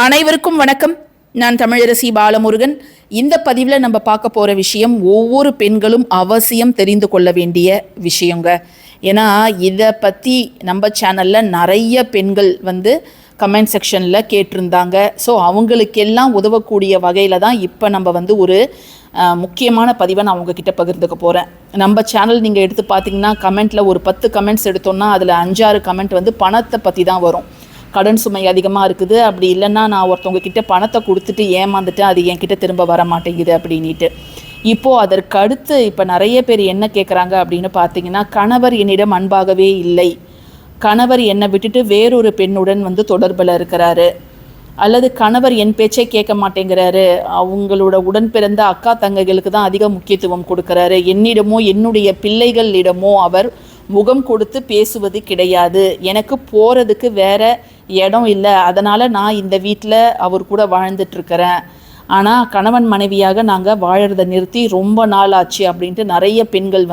அனைவருக்கும் வணக்கம். நான் தமிழரசி பாலமுருகன். இந்த பதிவில் நம்ம பார்க்க போகிற விஷயம் ஒவ்வொரு பெண்களும் அவசியம் தெரிந்து கொள்ள வேண்டிய விஷயங்க. ஏன்னா இதை பற்றி நம்ம சேனலில் நிறைய பெண்கள் கமெண்ட் செக்ஷனில் கேட்டிருந்தாங்க. ஸோ அவங்களுக்கெல்லாம் உதவக்கூடிய வகையில் தான் இப்போ நம்ம ஒரு முக்கியமான பதிவை நான் உங்ககிட்ட பகிர்ந்துக்க போகிறேன். நம்ம சேனல் நீங்கள் எடுத்து பார்த்தீங்கன்னா கமெண்ட்டில் ஒரு 10 கமெண்ட்ஸ் எடுத்தோன்னா அதில் 5-6 கமெண்ட் பணத்தை பற்றி தான் வரும். கடன் சுமை அதிகமாக இருக்குது, அப்படி இல்லைன்னா நான் ஒருத்தவங்க கிட்டே பணத்தை கொடுத்துட்டு ஏமாந்துட்டு அது என்கிட்ட திரும்ப வர மாட்டேங்குது அப்படின்ட்டு. இப்போது அதற்கு அடுத்து இப்போ நிறைய பேர் என்ன கேட்குறாங்க அப்படின்னு பார்த்தீங்கன்னா, கணவர் என்னிடம் அன்பாகவே இல்லை, கணவர் என்னை விட்டுட்டு வேறொரு பெண்ணுடன் தொடர்பில் இருக்கிறாரு, அல்லது கணவர் என் பேச்சை கேட்க மாட்டேங்கிறாரு, அவங்களோட உடன் பிறந்த அக்கா தங்கைகளுக்கு தான் அதிக முக்கியத்துவம் கொடுக்குறாரு, என்னிடமோ என்னுடைய பிள்ளைகளிடமோ அவர் முகம் கொடுத்து பேசுவது கிடையாது, எனக்கு போகிறதுக்கு வேற இடம் இல்லை, அதனால் நான் இந்த வீட்டில் அவர் கூட வாழ்ந்துட்டுருக்கிறேன், ஆனால் கணவன் மனைவியாக நாங்கள் வாழறதை நிறுத்தி ரொம்ப நாள் ஆச்சு அப்படின்ட்டு நிறைய பெண்கள்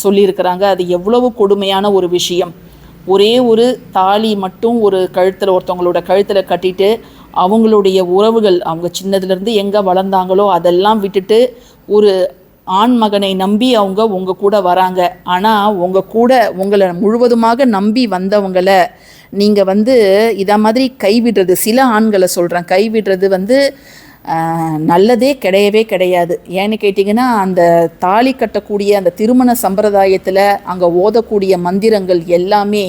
சொல்லியிருக்கிறாங்க. அது எவ்வளவு கொடுமையான ஒரு விஷயம். ஒரே ஒரு தாலி மட்டும் ஒரு கழுத்தில் ஒருத்தவங்களோட கழுத்தில் கட்டிட்டு அவங்களுடைய உறவுகள் அவங்க சின்னதுலேருந்து எங்கே வளர்ந்தாங்களோ அதெல்லாம் விட்டுட்டு ஒரு ஆண் மகனை நம்பி அவங்க உங்கள் கூட வராங்க. ஆனால் உங்கள் கூட உங்களை முழுவதுமாக நம்பி வந்தவங்களை நீங்கள் இதை மாதிரி கைவிடுறது, சில ஆண்களை சொல்கிறேன், கைவிடுறது நல்லதே கிடையவே கிடையாது. ஏன்னு கேட்டிங்கன்னா, அந்த தாலி கட்டக்கூடிய அந்த திருமண சம்பிரதாயத்தில் அங்கே ஓதக்கூடிய மந்திரங்கள் எல்லாமே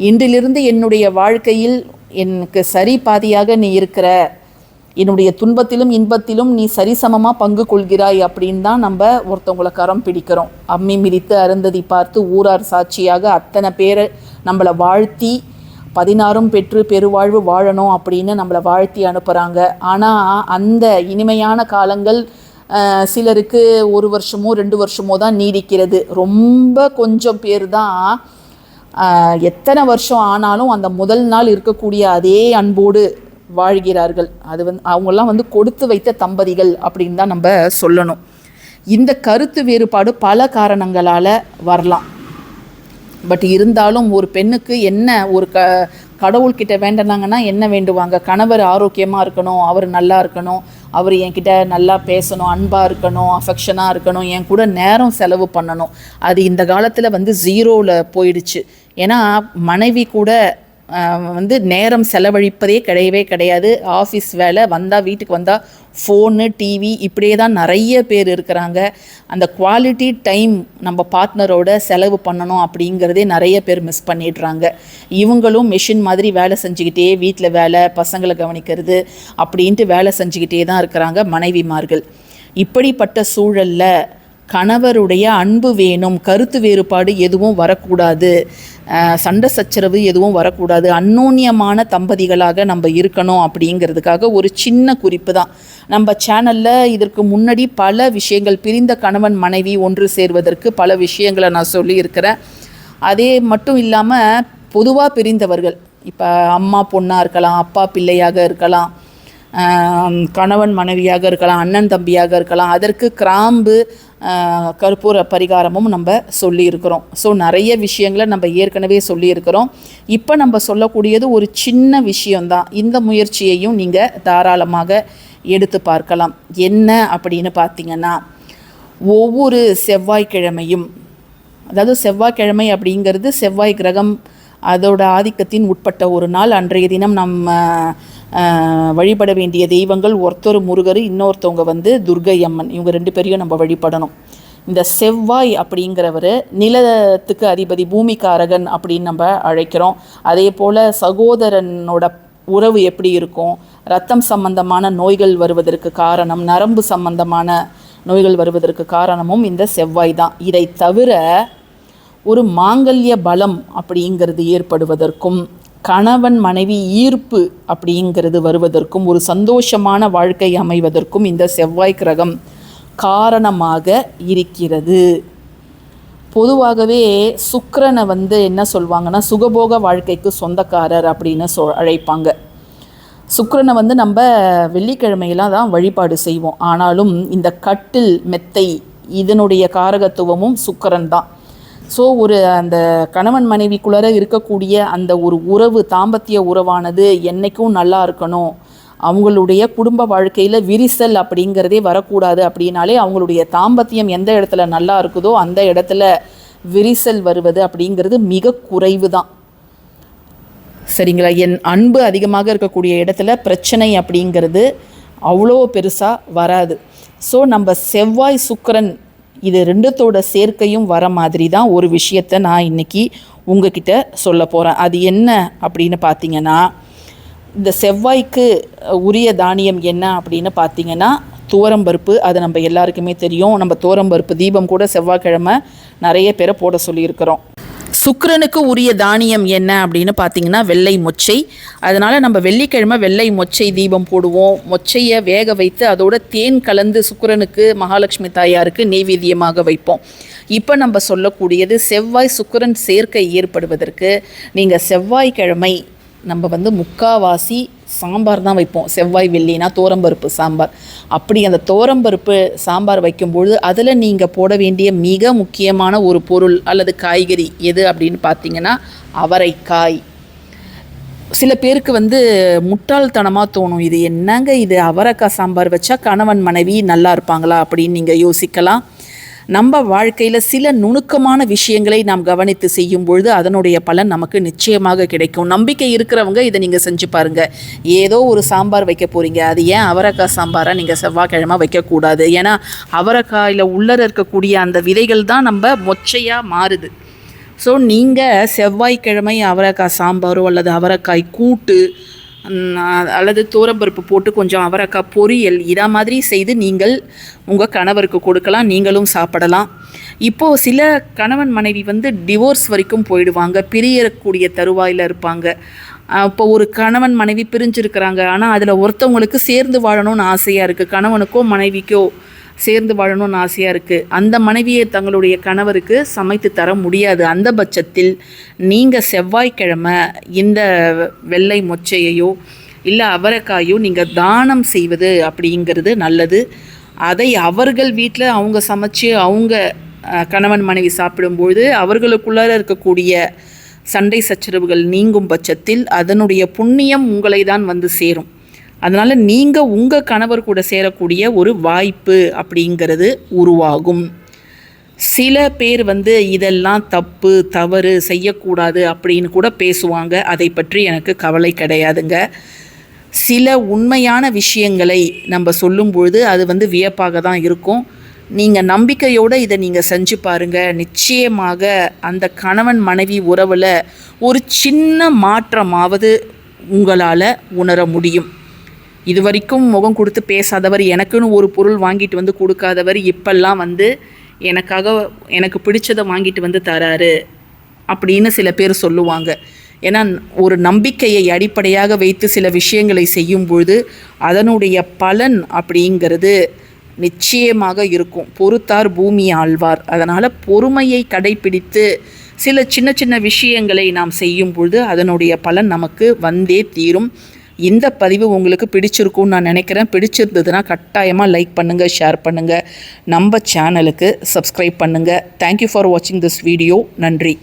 இன்றிலிருந்து என்னுடைய வாழ்க்கையில் எனக்கு சரி பாதியாக நீ இருக்கிற, என்னுடைய துன்பத்திலும் இன்பத்திலும் நீ சரிசமமாக பங்கு கொள்கிறாய் அப்படின்னு தான் நம்ம ஒருத்தவங்களை கரம் பிடிக்கிறோம். அம்மி மிதித்து அருந்ததி பார்த்து ஊரார் சாட்சியாக அத்தனை பேரை நம்மளை வாழ்த்தி 16 பெற்று பெருவாழ்வு வாழணும் அப்படின்னு நம்மளை வாழ்த்தி அனுப்புகிறாங்க. ஆனால் அந்த இனிமையான காலங்கள் சிலருக்கு 1 வருஷமோ 2 வருஷமோ தான் நீடிக்கிறது. ரொம்ப கொஞ்சம் பேர் தான் எத்தனை வருஷம் ஆனாலும் அந்த முதல் நாள் இருக்கக்கூடிய அதே அன்போடு வாழ்கிறார்கள். அது அவங்கெல்லாம் கொடுத்து வைத்த தம்பதிகள் அப்படின்னு தான் நம்ம சொல்லணும். இந்த கருத்து வேறுபாடு பல காரணங்களால் வரலாம். பட் இருந்தாலும் ஒரு பெண்ணுக்கு என்ன ஒரு கடவுள்கிட்ட வேண்டினாங்கன்னா என்ன வேண்டுவாங்க? கணவர் ஆரோக்கியமாக இருக்கணும், அவர் நல்லா இருக்கணும், அவர் என்கிட்ட நல்லா பேசணும், அன்பாக இருக்கணும், அஃபெக்ஷனாக இருக்கணும், என் கூட நேரம் செலவு பண்ணணும். அது இந்த காலத்தில் 0ல் போயிடுச்சு. ஏன்னா மனைவி கூட நேரம் செலவழிப்பதே கிடையவே கிடையாது. ஆஃபீஸ் வேலை வந்தால், வீட்டுக்கு வந்தால் ஃபோனு டிவி இப்படியே தான் நிறைய பேர் இருக்கிறாங்க. அந்த குவாலிட்டி டைம் நம்ம பார்ட்னரோட செலவு பண்ணணும் அப்படிங்கிறதே நிறைய பேர் மிஸ் பண்ணிடுறாங்க. இவங்களும் மெஷின் மாதிரி வேலை செஞ்சுக்கிட்டே வீட்டில் வேலை, பசங்களை கவனிக்கிறது அப்படின்ட்டு வேலை செஞ்சுக்கிட்டே தான் இருக்கிறாங்க மனைவிமார்கள். இப்படிப்பட்ட சூழலில் கணவருடைய அன்பு வேணும், கருத்து வேறுபாடு எதுவும் வரக்கூடாது, சண்டை சச்சரவு எதுவும் வரக்கூடாது, அந்யோன்யமான தம்பதிகளாக நம்ம இருக்கணும் அப்படிங்கிறதுக்காக ஒரு சின்ன குறிப்பு தான். நம்ம சேனலில் இதற்கு முன்னாடி பல விஷயங்கள், பிரிந்த கணவன் மனைவி ஒன்று சேர்வதற்கு பல விஷயங்களை நான் சொல்லியிருக்கிறேன். அதே மட்டும் இல்லாமல் பொதுவாக பிரிந்தவர்கள், இப்போ அம்மா பொண்ணாக இருக்கலாம், அப்பா பிள்ளையாக இருக்கலாம், கணவன் மனைவியாக இருக்கலாம், அண்ணன் தம்பியாக இருக்கலாம், அதற்கு கிராம்பு கற்பூர பரிகாரமும் நம்ம சொல்லியிருக்கிறோம். ஸோ நிறைய விஷயங்களை நம்ம ஏற்கனவே சொல்லியிருக்கிறோம். இப்போ நம்ம சொல்லக்கூடியது ஒரு சின்ன விஷயந்தான். இந்த முயற்சியையும் நீங்கள் தாராளமாக எடுத்து பார்க்கலாம். என்ன அப்படின்னு பார்த்தீங்கன்னா, ஒவ்வொரு செவ்வாய்க்கிழமையும், அதாவது செவ்வாய்க்கிழமை அப்படிங்கிறது செவ்வாய் கிரகம் அதோட ஆதிக்கத்தின் உட்பட்ட ஒரு நாள். அன்றைய தினம் நம்ம வழிபட வேண்டிய தெய்வங்கள் ஒருத்தர் முருகர், இன்னொருத்தவங்க துர்கை அம்மன். இவங்க 2 பேரையும் நம்ம வழிபடணும். இந்த செவ்வாய் அப்படிங்கிறவர் நிலத்துக்கு அதிபதி, பூமிக்காரகன் அப்படின்னு நம்ம அழைக்கிறோம். அதே போல் சகோதரனோட உறவு எப்படி இருக்கும், ரத்தம் சம்பந்தமான நோய்கள் வருவதற்கு காரணம், நரம்பு சம்பந்தமான நோய்கள் வருவதற்கு காரணமும் இந்த செவ்வாய் தான். இதை தவிர ஒரு மாங்கல்ய பலம் அப்படிங்கிறது ஏற்படுவதற்கும், கணவன் மனைவி ஈர்ப்பு அப்படிங்கிறது வருவதற்கும், ஒரு சந்தோஷமான வாழ்க்கை அமைவதற்கும் இந்த செவ்வாய் கிரகம் காரணமாக இருக்கிறது. பொதுவாகவே சுக்கிரனை என்ன சொல்லுவாங்கன்னா, சுகபோக வாழ்க்கைக்கு சொந்தக்காரர் அப்படின்னு அழைப்பாங்க. சுக்கிரனை நம்ம வெள்ளிக்கிழமையெல்லாம் தான் வழிபாடு செய்வோம். ஆனாலும் இந்த கட்டில் மெத்தை இதனுடைய காரகத்துவமும் சுக்கிரன் தான். ஸோ அந்த கணவன் மனைவிக்குள்ளார இருக்கக்கூடிய அந்த ஒரு உறவு, தாம்பத்திய உறவானது என்றைக்கும் நல்லா இருக்கணும், அவங்களுடைய குடும்ப வாழ்க்கையில் விரிசல் அப்படிங்கிறதே வரக்கூடாது அப்படின்னாலே அவங்களுடைய தாம்பத்தியம் எந்த இடத்துல நல்லா இருக்குதோ அந்த இடத்துல விரிசல் வருவது அப்படிங்கிறது மிக குறைவு தான். சரிங்களா? என் அன்பு அதிகமாக இருக்கக்கூடிய இடத்துல பிரச்சனை அப்படிங்கிறது அவ்வளோ பெருசாக வராது. ஸோ நம்ம செவ்வாய் சுக்கிரன் இது ரெண்டுத்தோட சேர்க்கையும் வர மாதிரி தான் ஒரு விஷயத்தை நான் இன்றைக்கி உங்ககிட்ட சொல்ல போகிறேன். அது என்ன அப்படின்னு பார்த்தீங்கன்னா, இந்த செவ்வாய்க்கு உரிய தானியம் என்ன அப்படின்னு பார்த்தீங்கன்னா துவரம்பருப்பு. அது நம்ம எல்லாருக்குமே தெரியும். நம்ம துவரம்பருப்பு தீபம் கூட செவ்வாய்க்கிழமை நிறைய பேரை போட சொல்லியிருக்கிறோம். சுக்கிரனுக்கு உரிய தானியம் என்ன அப்படின்னு பார்த்தீங்கன்னா வெள்ளை மொச்சை. அதனால் நம்ம வெள்ளிக்கிழமை வெள்ளை மொச்சை தீபம் போடுவோம். மொச்சையை வேக வைத்து அதோட தேன் கலந்து சுக்கிரனுக்கு, மகாலட்சுமி தாயாருக்கு நெய்வேத்தியமாக வைப்போம். இப்போ நம்ம சொல்லக்கூடியது செவ்வாய் சுக்கிரன் சேர்க்கை ஏற்படுவதற்கு நீங்கள் செவ்வாய்க்கிழமை நம்ம முக்காவாசி சாம்பார் தான் வைப்போம். செவ்வாய் வெள்ளினா தோரம்பருப்பு சாம்பார். அப்படி அந்த தோரம்பருப்பு சாம்பார் வைக்கும்பொழுது அதில் நீங்கள் போட வேண்டிய மிக முக்கியமான ஒரு பொருள் அல்லது காய்கறி எது அப்படின்னு பார்த்தீங்கன்னா அவரைக்காய். சில பேருக்கு முட்டாள்தனமாக தோணும், இது என்னங்க இது அவரைக்காய் சாம்பார் வச்சா கணவன் மனைவி நல்லா இருப்பாங்களா அப்படின்னு நீங்கள் யோசிக்கலாம். நம்ம வாழ்க்கையில் சில நுணுக்கமான விஷயங்களை நாம் கவனித்து செய்யும் பொழுது அதனுடைய பலன் நமக்கு நிச்சயமாக கிடைக்கும். நம்பிக்கை இருக்கிறவங்க இதை நீங்கள் செஞ்சு பாருங்கள். ஏதோ ஒரு சாம்பார் வைக்க போகிறீங்க, அது ஏன் அவரைக்காய் சாம்பாராக நீங்கள் செவ்வாய்க்கிழமை வைக்கக்கூடாது? ஏன்னா அவரைக்காயில் உள்ளர இருக்கக்கூடிய அந்த விதைகள் தான் நம்ம மொச்சையாக மாறுது. ஸோ நீங்கள் செவ்வாய்க்கிழமை அவரைக்காய் சாம்பாரோ அல்லது அவரைக்காய் கூட்டு அல்லது தோரம்பருப்பு போட்டு கொஞ்சம் அவரைக்காய் பொரியல் இதை மாதிரி செய்து நீங்கள் உங்கள் கணவருக்கு கொடுக்கலாம், நீங்களும் சாப்பிடலாம். இப்போது சில கணவன் மனைவி டிவோர்ஸ் வரைக்கும் போயிடுவாங்க, பிரியக்கூடிய தருவாயில் இருப்பாங்க. இப்போ ஒரு கணவன் மனைவி பிரிஞ்சிருக்கிறாங்க, ஆனால் அதில் ஒருத்தவங்களுக்கு சேர்ந்து வாழணும்னு ஆசையாக இருக்குது, கணவனுக்கோ மனைவிக்கோ சேர்ந்து வாழணும்னு ஆசையாக இருக்குது. அந்த மனைவியை தங்களுடைய கணவருக்கு சமைத்து தர முடியாது. அந்த பட்சத்தில் நீங்கள் செவ்வாய்க்கிழமை இந்த வெள்ளை மொச்சையையோ இல்லை அவரைக்காயோ நீங்கள் தானம் செய்வது அப்படிங்கிறது நல்லது. அதை அவர்கள் வீட்டில் அவங்க சமைச்சு அவங்க கணவன் மனைவி சாப்பிடும்பொழுது அவர்களுக்குள்ளார இருக்கக்கூடிய சண்டை சச்சரவுகள் நீங்கும் பட்சத்தில் அதனுடைய புண்ணியம் உங்களை தான் சேரும். அதனால் நீங்கள் உங்கள் கணவர் கூட சேரக்கூடிய ஒரு வாய்ப்பு அப்படிங்கிறது உருவாகும். சில பேர் இதெல்லாம் தப்பு, தவறு, செய்யக்கூடாது அப்படின்னு கூட பேசுவாங்க. அதை பற்றி எனக்கு கவலை கிடையாதுங்க. சில உண்மையான விஷயங்களை நம்ம சொல்லும்பொழுது அது வியப்பாக தான் இருக்கும். நீங்கள் நம்பிக்கையோடு இதை நீங்கள் செஞ்சு பாருங்கள். நிச்சயமாக அந்த கணவன் மனைவி உறவில் ஒரு சின்ன மாற்றமாவது உங்களால் உணர முடியும். இது வரைக்கும் முகம் கொடுத்து பேசாதவர், எனக்குன்னு ஒரு பொருள் வாங்கிட்டு கொடுக்காதவர் இப்பெல்லாம் எனக்காக எனக்கு பிடிச்சதை வாங்கிட்டு தராரு அப்படின்னு சில பேர் சொல்லுவாங்க. ஏன்னா ஒரு நம்பிக்கையை அடிப்படையாக வைத்து சில விஷயங்களை செய்யும் பொழுது அதனுடைய பலன் அப்படிங்கிறது நிச்சயமாக இருக்கும். பொறுத்தார் பூமி ஆழ்வார். அதனால் பொறுமையை கடைப்பிடித்து சில சின்ன சின்ன விஷயங்களை நாம் செய்யும் பொழுது அதனுடைய பலன் நமக்கு வந்தே தீரும். இந்த பதிவு உங்களுக்கு பிடிச்சிருக்கும்னு நான் நினைக்கிறேன். பிடிச்சிருந்ததுன்னா கட்டாயமாக லைக் பண்ணுங்கள், ஷேர் பண்ணுங்கள், நம்ம சேனலுக்கு சப்ஸ்கிரைப் பண்ணுங்கள். தேங்க்யூ ஃபார் வாட்சிங் திஸ் வீடியோ. நன்றி.